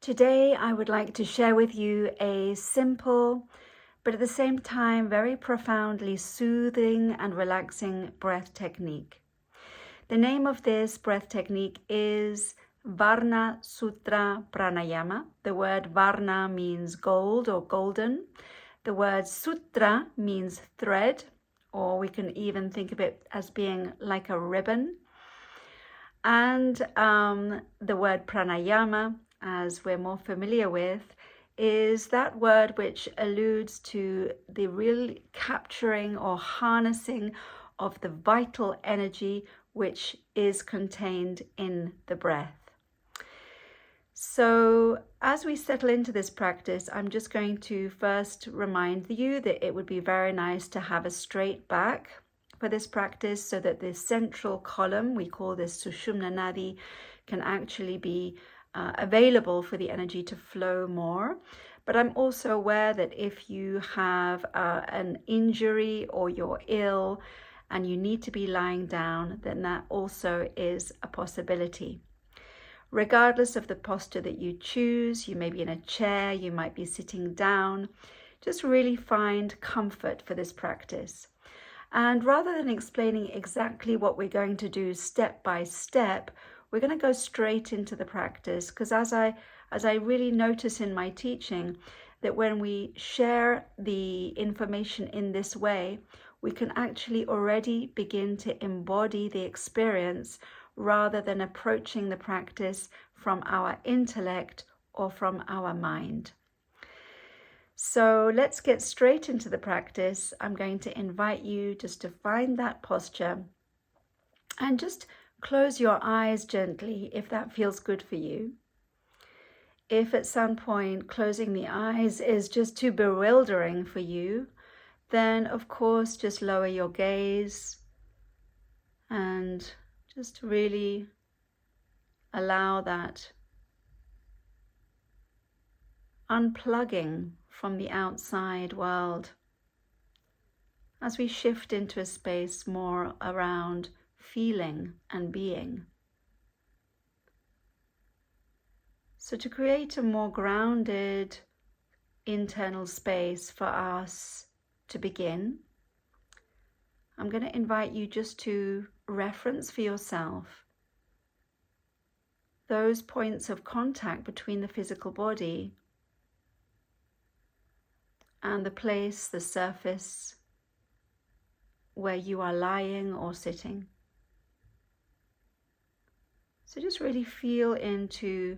Today, I would like to share with you a simple, but at the same time, very profoundly soothing and relaxing breath technique. The name of this breath technique is Varna Sutra Pranayama. The word Varna means gold or golden. The word Sutra means thread, or we can even think of it as being like a ribbon. And the word Pranayama, as we're more familiar with, is that word which alludes to the real capturing or harnessing of the vital energy which is contained in the breath. So as we settle into this practice, I'm just going to first remind you that it would be very nice to have a straight back for this practice so that the central column, we call this Sushumna Nadi, can actually be available for the energy to flow more. But I'm also aware that if you have an injury or you're ill and you need to be lying down, then that also is a possibility. Regardless of the posture that you choose, you may be in a chair, you might be sitting down, just really find comfort for this practice. And rather than explaining exactly what we're going to do step by step, we're going to go straight into the practice, because as I really notice in my teaching, that when we share the information in this way, we can actually already begin to embody the experience rather than approaching the practice from our intellect or from our mind. So let's get straight into the practice. I'm going to invite you just to find that posture and just close your eyes gently if that feels good for you. If at some point closing the eyes is just too bewildering for you, then of course just lower your gaze and just really allow that unplugging from the outside world as we shift into a space more around feeling and being. So to create a more grounded internal space for us to begin, I'm going to invite you just to reference for yourself those points of contact between the physical body and the place, the surface where you are lying or sitting. So just really feel into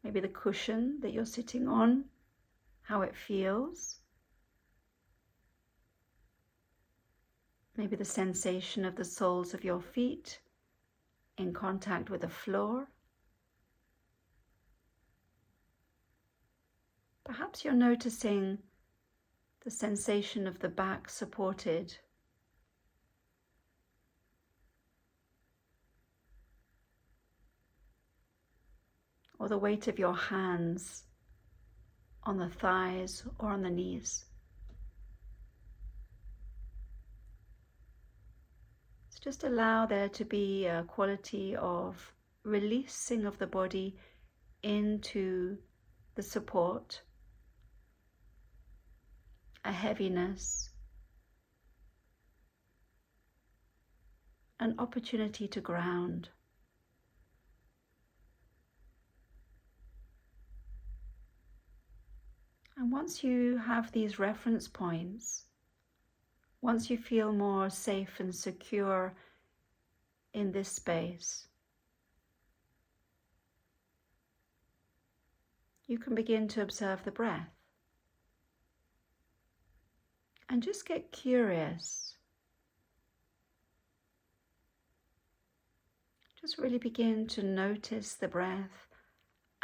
maybe the cushion that you're sitting on, how it feels. Maybe the sensation of the soles of your feet in contact with the floor. Perhaps you're noticing the sensation of the back supported. Or the weight of your hands on the thighs or on the knees. So just allow there to be a quality of releasing of the body into the support, a heaviness, an opportunity to ground. And once you have these reference points, once you feel more safe and secure in this space, you can begin to observe the breath. And just get curious. Just really begin to notice the breath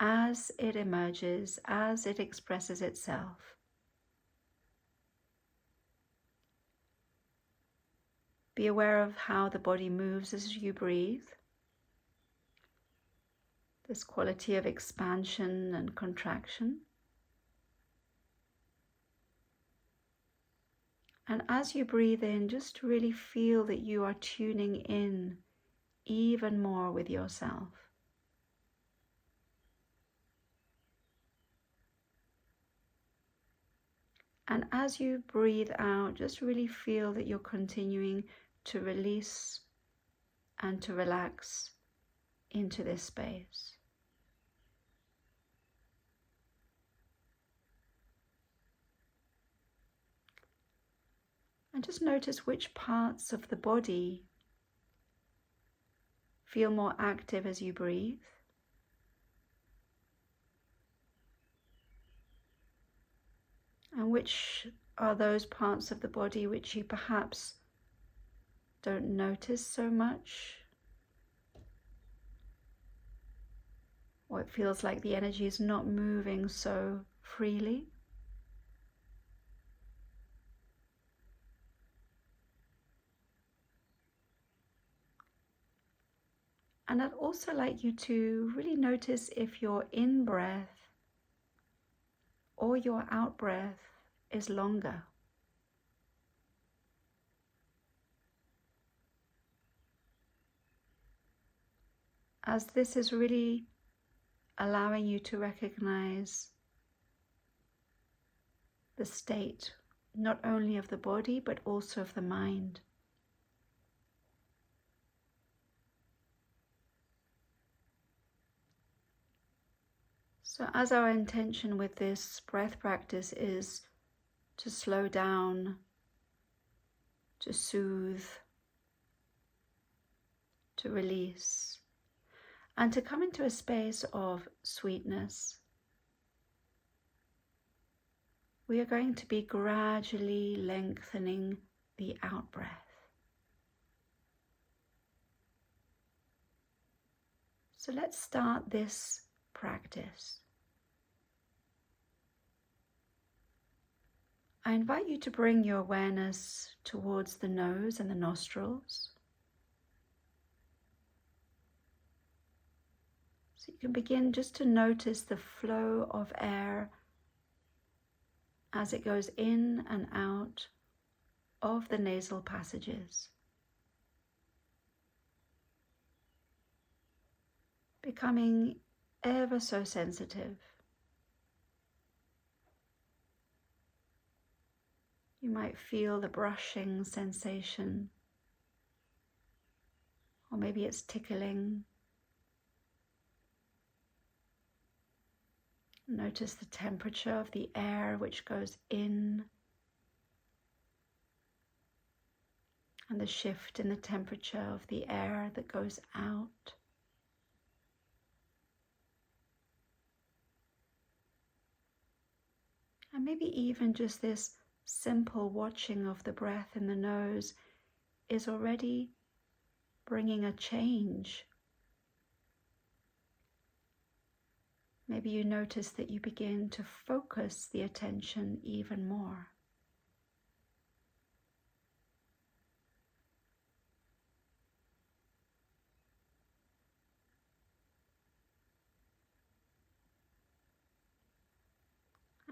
as it emerges, as it expresses itself. Be aware of how the body moves as you breathe. This quality of expansion and contraction. And as you breathe in, just really feel that you are tuning in even more with yourself. And as you breathe out, just really feel that you're continuing to release and to relax into this space. And just notice which parts of the body feel more active as you breathe. And which are those parts of the body which you perhaps don't notice so much? Or it feels like the energy is not moving so freely. And I'd also like you to really notice if your in-breath or your out-breath is longer. As this is really allowing you to recognize the state, not only of the body, but also of the mind. So as our intention with this breath practice is to slow down, to soothe, to release, and to come into a space of sweetness, we are going to be gradually lengthening the out-breath. So let's start this practice. I invite you to bring your awareness towards the nose and the nostrils. So you can begin just to notice the flow of air as it goes in and out of the nasal passages, becoming ever so sensitive. You might feel the brushing sensation, or maybe it's tickling. Notice the temperature of the air which goes in and the shift in the temperature of the air that goes out. And maybe even just this simple watching of the breath in the nose is already bringing a change. Maybe you notice that you begin to focus the attention even more.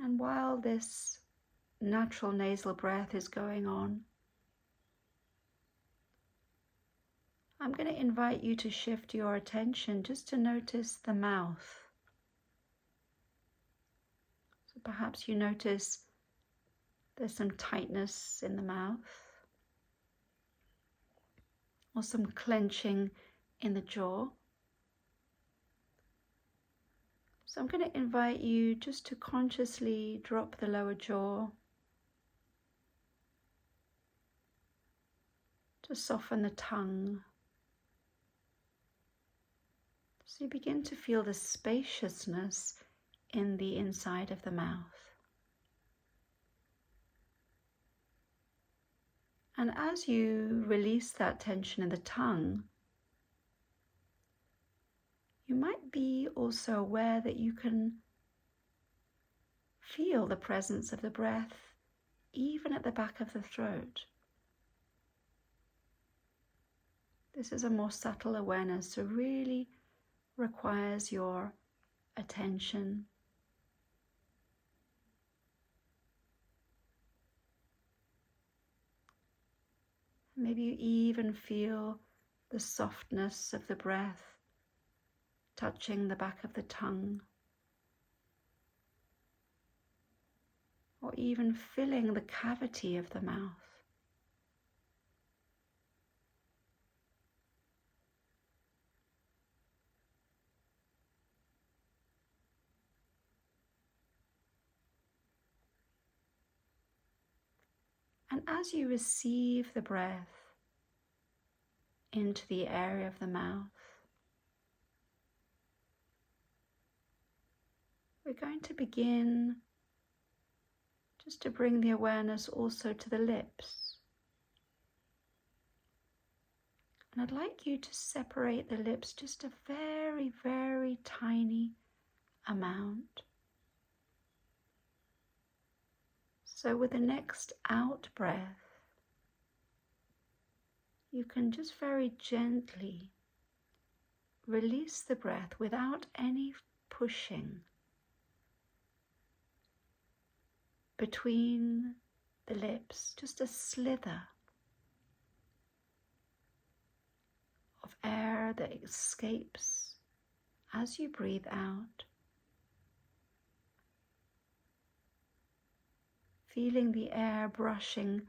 And while this natural nasal breath is going on, I'm going to invite you to shift your attention just to notice the mouth. So perhaps you notice there's some tightness in the mouth, or some clenching in the jaw. So I'm going to invite you just to consciously drop the lower jaw, to soften the tongue. So you begin to feel the spaciousness in the inside of the mouth. And as you release that tension in the tongue, you might be also aware that you can feel the presence of the breath even at the back of the throat. This is a more subtle awareness, so really requires your attention. Maybe you even feel the softness of the breath touching the back of the tongue, or even filling the cavity of the mouth. And as you receive the breath into the area of the mouth, we're going to begin just to bring the awareness also to the lips. And I'd like you to separate the lips just a very, very tiny amount. So with the next out breath, you can just very gently release the breath without any pushing between the lips, just a slither of air that escapes as you breathe out, feeling the air brushing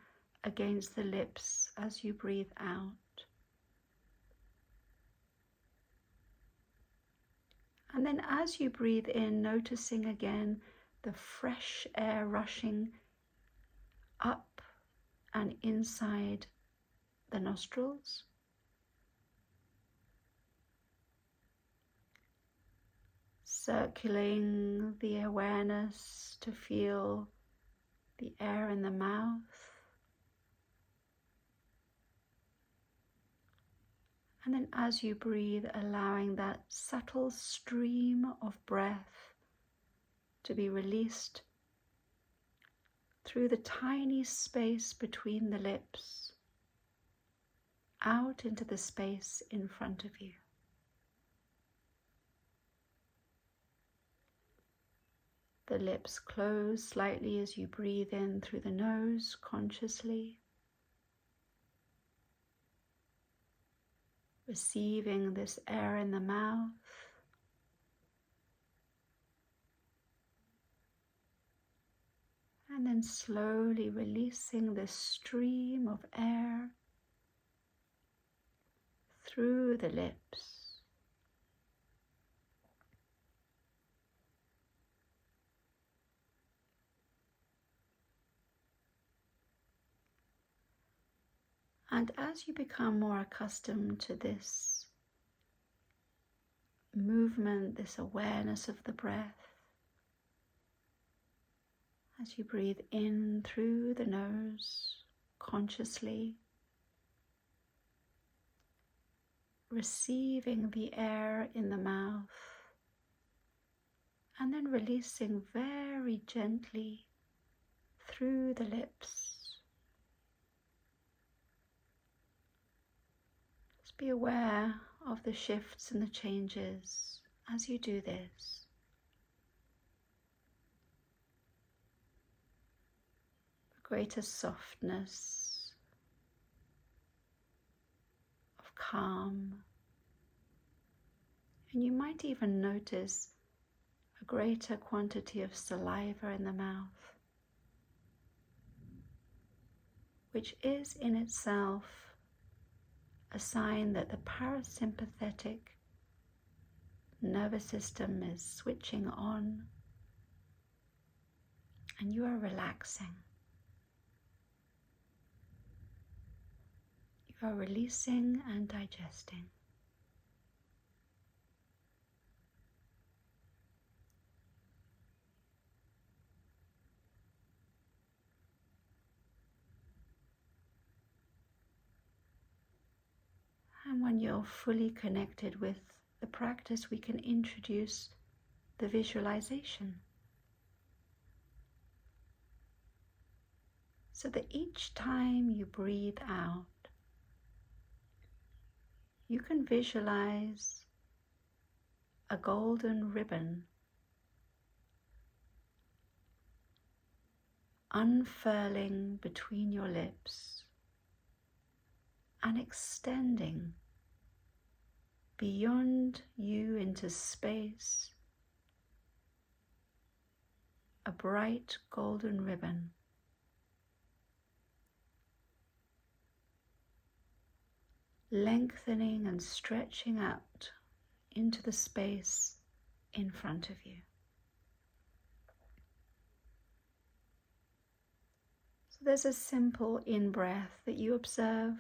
against the lips as you breathe out. And then as you breathe in, noticing again the fresh air rushing up and inside the nostrils. Circulating the awareness to feel the air in the mouth. And then as you breathe, allowing that subtle stream of breath to be released through the tiny space between the lips, out into the space in front of you. The lips close slightly as you breathe in through the nose consciously, receiving this air in the mouth. And then slowly releasing this stream of air through the lips. And as you become more accustomed to this movement, this awareness of the breath, as you breathe in through the nose consciously, receiving the air in the mouth, and then releasing very gently through the lips. Just be aware of the shifts and the changes as you do this. Greater softness, of calm, and you might even notice a greater quantity of saliva in the mouth, which is in itself a sign that the parasympathetic nervous system is switching on and you are relaxing. You are releasing and digesting. And when you're fully connected with the practice, we can introduce the visualization. So that each time you breathe out, you can visualize a golden ribbon unfurling between your lips and extending beyond you into space, a bright golden ribbon lengthening and stretching out into the space in front of you. So there's a simple in-breath that you observe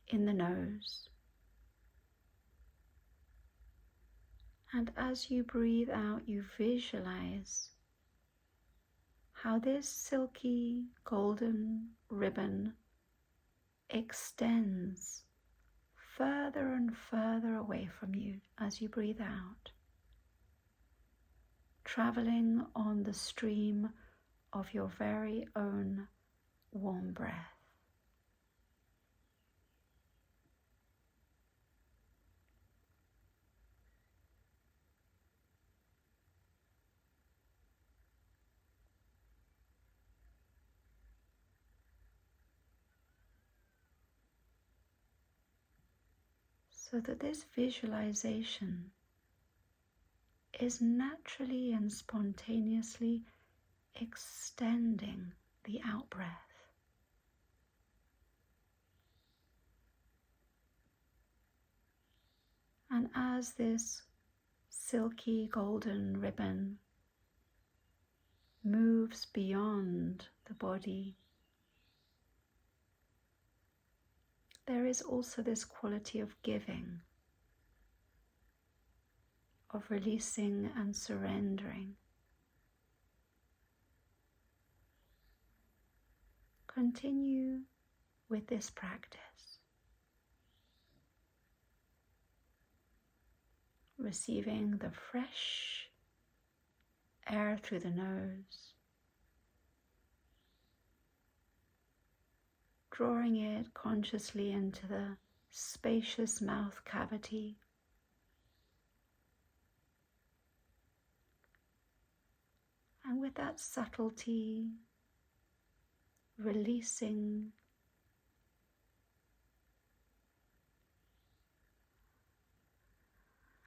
in the nose. And as you breathe out, you visualize how this silky golden ribbon extends further and further away from you as you breathe out, traveling on the stream of your very own warm breath. So that this visualization is naturally and spontaneously extending the out-breath. And as this silky golden ribbon moves beyond the body, there is also this quality of giving, of releasing and surrendering. Continue with this practice, receiving the fresh air through the nose, drawing it consciously into the spacious mouth cavity, and with that subtlety, releasing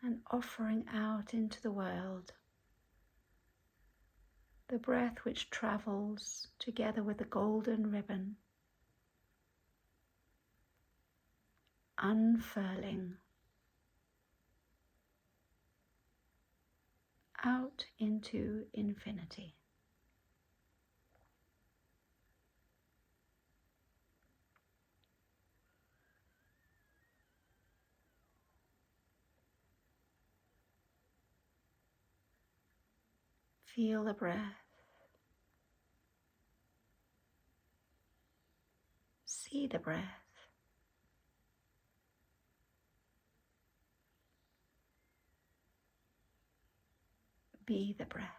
and offering out into the world the breath which travels together with the golden ribbon, unfurling out into infinity. Feel the breath. See the breath. Be the breath.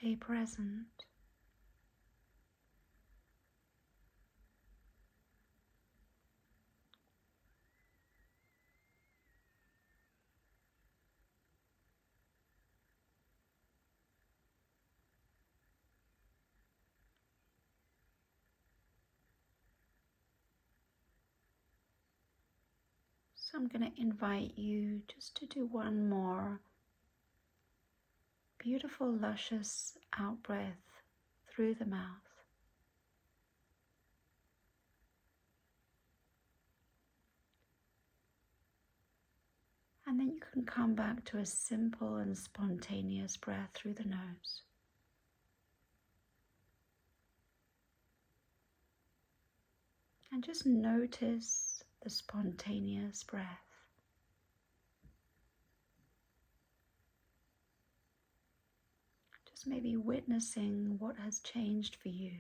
Stay present. So I'm going to invite you just to do one more beautiful, luscious out-breath through the mouth. And then you can come back to a simple and spontaneous breath through the nose. And just notice the spontaneous breath. Just maybe witnessing what has changed for you.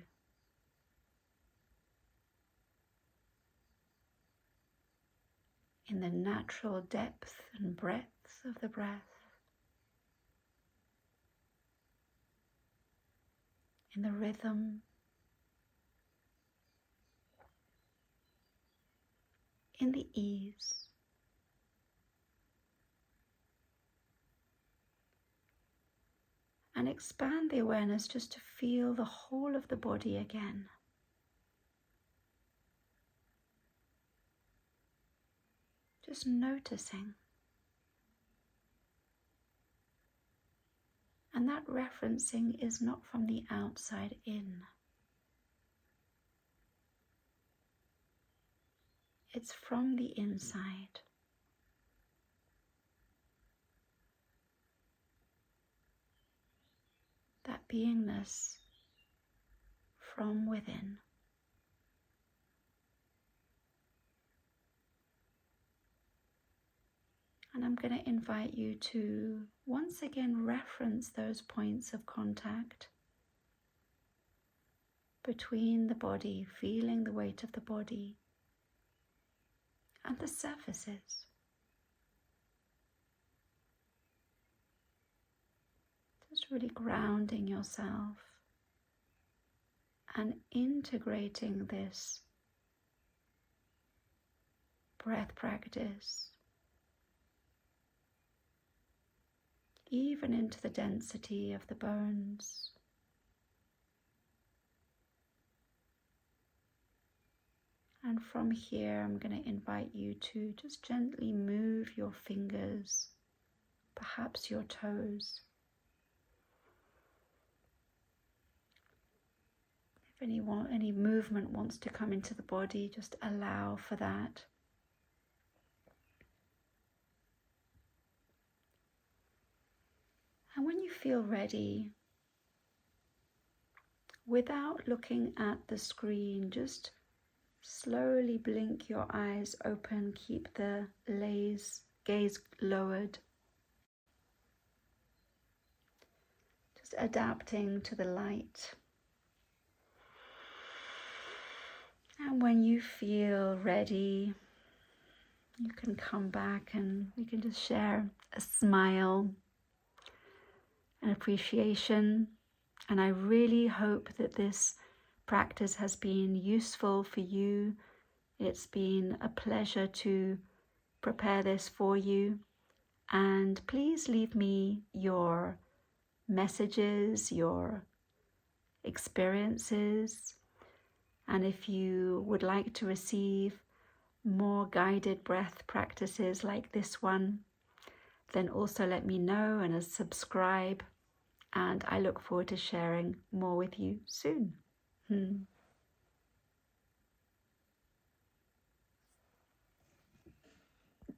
in the natural depth and breadth of the breath, in the rhythm, in the ease. And expand the awareness just to feel the whole of the body again. Just noticing. And that referencing is not from the outside in. It's from the inside. That beingness from within. And I'm going to invite you to once again reference those points of contact between the body, feeling the weight of the body, and the surfaces. Just really grounding yourself and integrating this breath practice even into the density of the bones. And from here, I'm going to invite you to just gently move your fingers, perhaps your toes. If any movement wants to come into the body, just allow for that. And when you feel ready, without looking at the screen, just slowly blink your eyes open, keep the gaze lowered. Just adapting to the light. And when you feel ready, you can come back and we can just share a smile, an appreciation. And I really hope that this practice has been useful for you. It's been a pleasure to prepare this for you. And please leave me your messages, your experiences. And if you would like to receive more guided breath practices like this one, then also let me know and subscribe. And I look forward to sharing more with you soon.